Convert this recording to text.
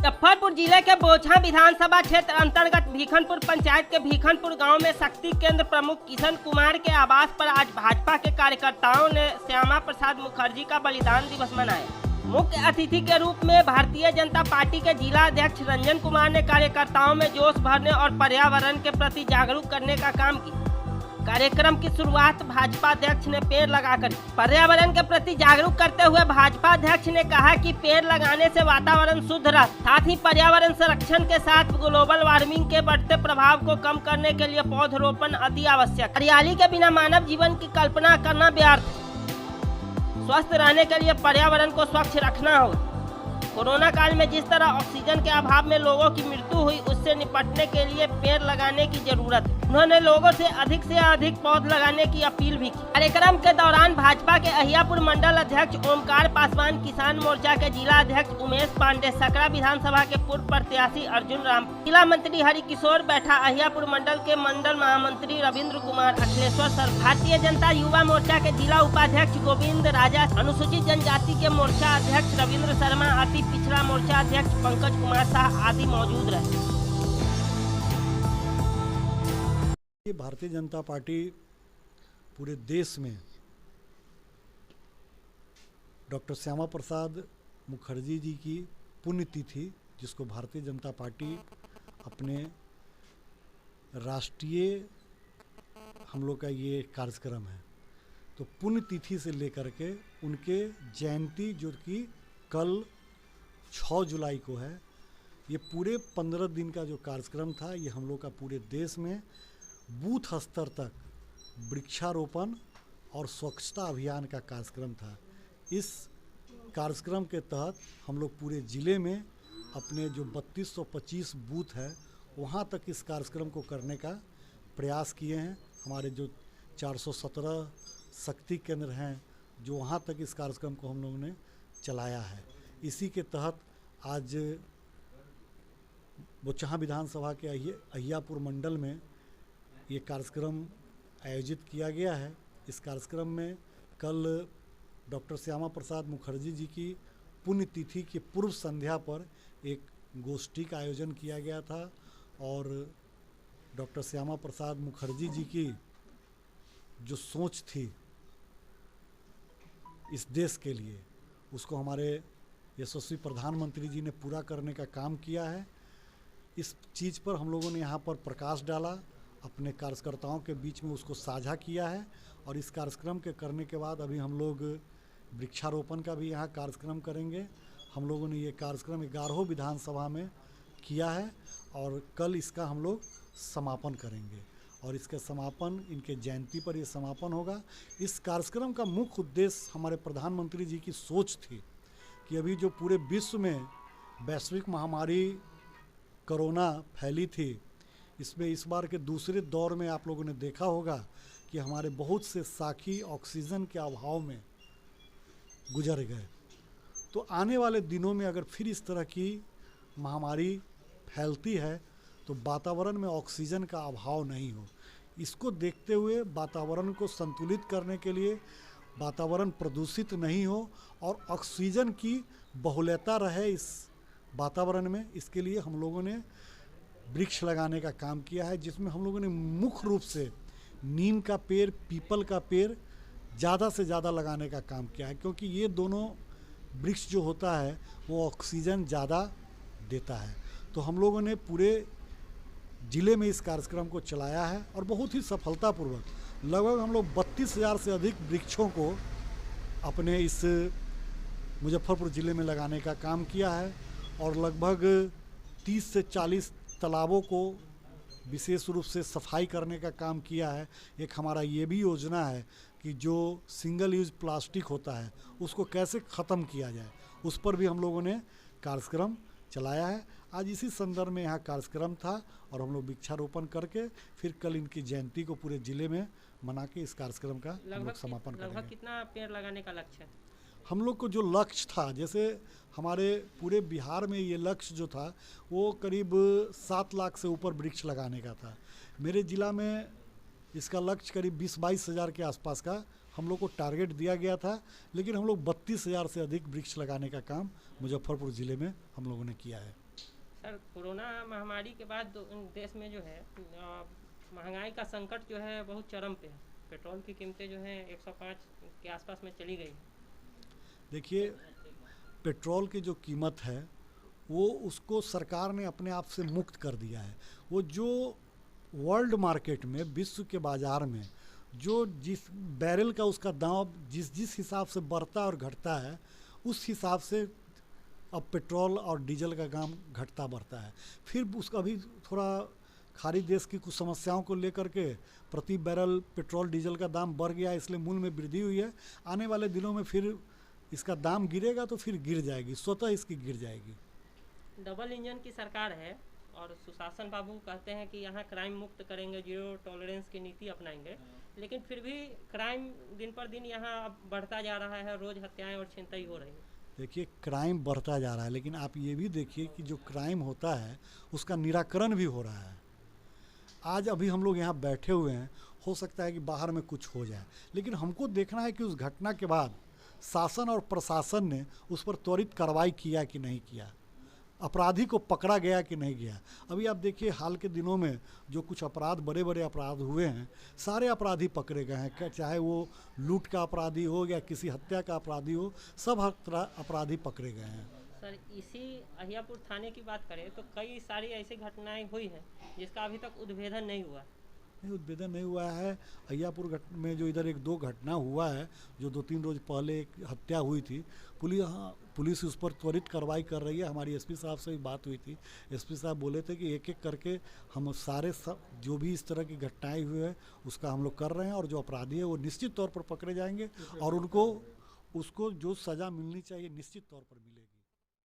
मुजफ्फरपुर जिले के बोचहा विधानसभा क्षेत्र अंतर्गत भीखनपुर पंचायत के भीखनपुर गांव में शक्ति केंद्र प्रमुख किशन कुमार के आवास पर आज भाजपा के कार्यकर्ताओं ने श्यामा प्रसाद मुखर्जी का बलिदान दिवस मनाया। मुख्य अतिथि के रूप में भारतीय जनता पार्टी के जिला अध्यक्ष रंजन कुमार ने कार्यकर्ताओं में जोश भरने और पर्यावरण के प्रति जागरूक करने का काम किया। कार्यक्रम की शुरुआत भाजपा अध्यक्ष ने पेड़ लगाकर पर्यावरण के प्रति जागरूक करते हुए भाजपा अध्यक्ष ने कहा कि पेड़ लगाने से वातावरण शुद्ध रहता, साथ ही पर्यावरण संरक्षण के साथ ग्लोबल वार्मिंग के बढ़ते प्रभाव को कम करने के लिए पौधरोपण अति आवश्यक। हरियाली के बिना मानव जीवन की कल्पना करना व्यर्थ है। स्वस्थ रहने के लिए पर्यावरण को स्वच्छ रखना होगा। कोरोना काल में जिस तरह ऑक्सीजन के अभाव में लोगों की मृत्यु हुई, उससे निपटने के लिए पेड़ लगाने की जरूरत है। उन्होंने लोगों से अधिक पौध लगाने की अपील भी की। कार्यक्रम के दौरान भाजपा के अहियापुर मंडल अध्यक्ष ओमकार पासवान, किसान मोर्चा के जिला अध्यक्ष उमेश पांडे, सकरा विधानसभा के पूर्व प्रत्याशी अर्जुन राम, जिला मंत्री हरिकिशोर बैठा, अहियापुर मंडल के मंडल महामंत्री रविंद्र कुमार, अखिलेश्वर सर, भारतीय जनता युवा मोर्चा के जिला उपाध्यक्ष गोविंद राजा, अनुसूचित जनजाति के मोर्चा अध्यक्ष रविंद्र शर्मा, अति पिछड़ा मोर्चा अध्यक्ष पंकज कुमार शाह आदि मौजूद रहे। भारतीय जनता पार्टी पूरे देश में डॉक्टर श्यामा प्रसाद मुखर्जी जी की पुण्यतिथि, जिसको भारतीय जनता पार्टी अपने राष्ट्रीय हम लोग का ये कार्यक्रम है, तो पुण्यतिथि से लेकर के उनके जयंती जो कि कल 6 जुलाई को है, ये पूरे 15 दिन का जो कार्यक्रम था, ये हम लोग का पूरे देश में बूथ स्तर तक वृक्षारोपण और स्वच्छता अभियान का कार्यक्रम था। इस कार्यक्रम के तहत हम लोग पूरे ज़िले में अपने जो 3225 बूथ है, वहाँ तक इस कार्यक्रम को करने का प्रयास किए हैं। हमारे जो 417 शक्ति केंद्र हैं, जो वहाँ तक इस कार्यक्रम को हम लोगों ने चलाया है। इसी के तहत आज बोचहा विधानसभा के अहियापुर मंडल में ये कार्यक्रम आयोजित किया गया है। इस कार्यक्रम में कल डॉक्टर श्यामा प्रसाद मुखर्जी जी की पुण्यतिथि की पूर्व संध्या पर एक गोष्ठी का आयोजन किया गया था और डॉक्टर श्यामा प्रसाद मुखर्जी जी की जो सोच थी इस देश के लिए, उसको हमारे यशस्वी प्रधानमंत्री जी ने पूरा करने का काम किया है। इस चीज़ पर हम लोगों ने यहाँ पर प्रकाश डाला, अपने कार्यकर्ताओं के बीच में उसको साझा किया है और इस कार्यक्रम के करने के बाद अभी हम लोग वृक्षारोपण का भी यहाँ कार्यक्रम करेंगे। हम लोगों ने ये कार्यक्रम 11 विधानसभा में किया है और कल इसका हम लोग समापन करेंगे और इसका समापन इनके जयंती पर ये समापन होगा। इस कार्यक्रम का मुख्य उद्देश्य हमारे प्रधानमंत्री जी की सोच थी कि अभी जो पूरे विश्व में वैश्विक महामारी कोरोना फैली थी, इसमें इस बार के दूसरे दौर में आप लोगों ने देखा होगा कि हमारे बहुत से साथी ऑक्सीजन के अभाव में गुजर गए। तो आने वाले दिनों में अगर फिर इस तरह की महामारी फैलती है तो वातावरण में ऑक्सीजन का अभाव नहीं हो। इसको देखते हुए वातावरण को संतुलित करने के लिए, वातावरण प्रदूषित नहीं हो और ऑक्सीजन की बहुलता रहे इस वातावरण में, इसके लिए हम लोगों ने वृक्ष लगाने का काम किया है, जिसमें हम लोगों ने मुख्य रूप से नीम का पेड़, पीपल का पेड़ ज़्यादा से ज़्यादा लगाने का काम किया है, क्योंकि ये दोनों वृक्ष जो होता है वो ऑक्सीजन ज़्यादा देता है। तो हम लोगों ने पूरे ज़िले में इस कार्यक्रम को चलाया है और बहुत ही सफलतापूर्वक लगभग हम लोग 32,000 से अधिक वृक्षों को अपने इस मुजफ्फरपुर ज़िले में लगाने का काम किया है और लगभग 30 से 40 तालाबों को विशेष रूप से सफाई करने का काम किया है। एक हमारा ये भी योजना है कि जो सिंगल यूज प्लास्टिक होता है उसको कैसे ख़त्म किया जाए, उस पर भी हम लोगों ने कार्यक्रम चलाया है। आज इसी संदर्भ में यहाँ कार्यक्रम था और हम लोग वृक्षारोपण करके फिर कल इनकी जयंती को पूरे ज़िले में मना के इस कार्यक्रम का हम लोग समापन करेंगे। लगभग कितना पेड़ लगाने का लक्ष्य है? हम लोग को जो लक्ष्य था, जैसे हमारे पूरे बिहार में ये लक्ष्य जो था वो करीब 7 लाख से ऊपर वृक्ष लगाने का था। मेरे ज़िला में इसका लक्ष्य करीब 20-22 हज़ार के आसपास का हम लोग को टारगेट दिया गया था, लेकिन हम लोग 32,000 से अधिक वृक्ष लगाने का काम मुजफ्फरपुर ज़िले में हम लोगों ने किया है। सर, कोरोना महामारी के बाद देश में जो है महंगाई का संकट जो है बहुत चरम पे है। पेट्रोल की कीमतें जो हैं 105 के आसपास में चली गई है। देखिए, पेट्रोल की जो कीमत है वो उसको सरकार ने अपने आप से मुक्त कर दिया है। वो जो वर्ल्ड मार्केट में, विश्व के बाज़ार में जो जिस बैरल का उसका दाम जिस हिसाब से बढ़ता और घटता है, उस हिसाब से अब पेट्रोल और डीजल का दाम घटता बढ़ता है। फिर उसका भी थोड़ा खाड़ी देश की कुछ समस्याओं को लेकर के प्रति बैरल पेट्रोल डीजल का दाम बढ़ गया, इसलिए मूल्य में वृद्धि हुई है। आने वाले दिनों में फिर इसका दाम गिरेगा तो फिर गिर जाएगी, स्वतः इसकी गिर जाएगी। डबल इंजन की सरकार है और सुशासन बाबू कहते हैं कि यहाँ क्राइम मुक्त करेंगे, जीरो टॉलरेंस की नीति अपनाएंगे, लेकिन फिर भी क्राइम दिन पर दिन यहाँ अब बढ़ता जा रहा है। रोज़ हत्याएं और छिनतई हो रही है। देखिए, क्राइम बढ़ता जा रहा है, लेकिन आप ये भी देखिए कि जो क्राइम होता है उसका निराकरण भी हो रहा है। आज अभी हम लोग यहाँ बैठे हुए हैं, हो सकता है कि बाहर में कुछ हो जाए, लेकिन हमको देखना है कि उस घटना के बाद शासन और प्रशासन ने उस पर त्वरित कार्रवाई किया कि नहीं किया, अपराधी को पकड़ा गया कि नहीं गया। अभी आप देखिए, हाल के दिनों में जो कुछ अपराध, बड़े बड़े अपराध हुए हैं, सारे अपराधी पकड़े गए हैं। चाहे वो लूट का अपराधी हो या किसी हत्या का अपराधी हो, सब अपराधी पकड़े गए हैं। सर, इसी अहियापुर थाने की बात करें तो कई सारी ऐसी घटनाएं हुई हैं जिसका अभी तक उद्भेदन नहीं हुआ। नहीं, उद्भेदन नहीं हुआ है। अहियापुर में जो इधर 1-2 घटना हुआ है, जो 2-3 रोज पहले एक हत्या हुई थी, पुलिस उस पर त्वरित कार्रवाई कर रही है। हमारी एसपी साहब से भी बात हुई थी। एसपी साहब बोले थे कि एक एक करके हम सारे जो भी इस तरह की घटनाएं हुई है उसका हम लोग कर रहे हैं, और जो अपराधी है वो निश्चित तौर पर पकड़े जाएंगे और उसको जो सज़ा मिलनी चाहिए निश्चित तौर पर मिलेगी।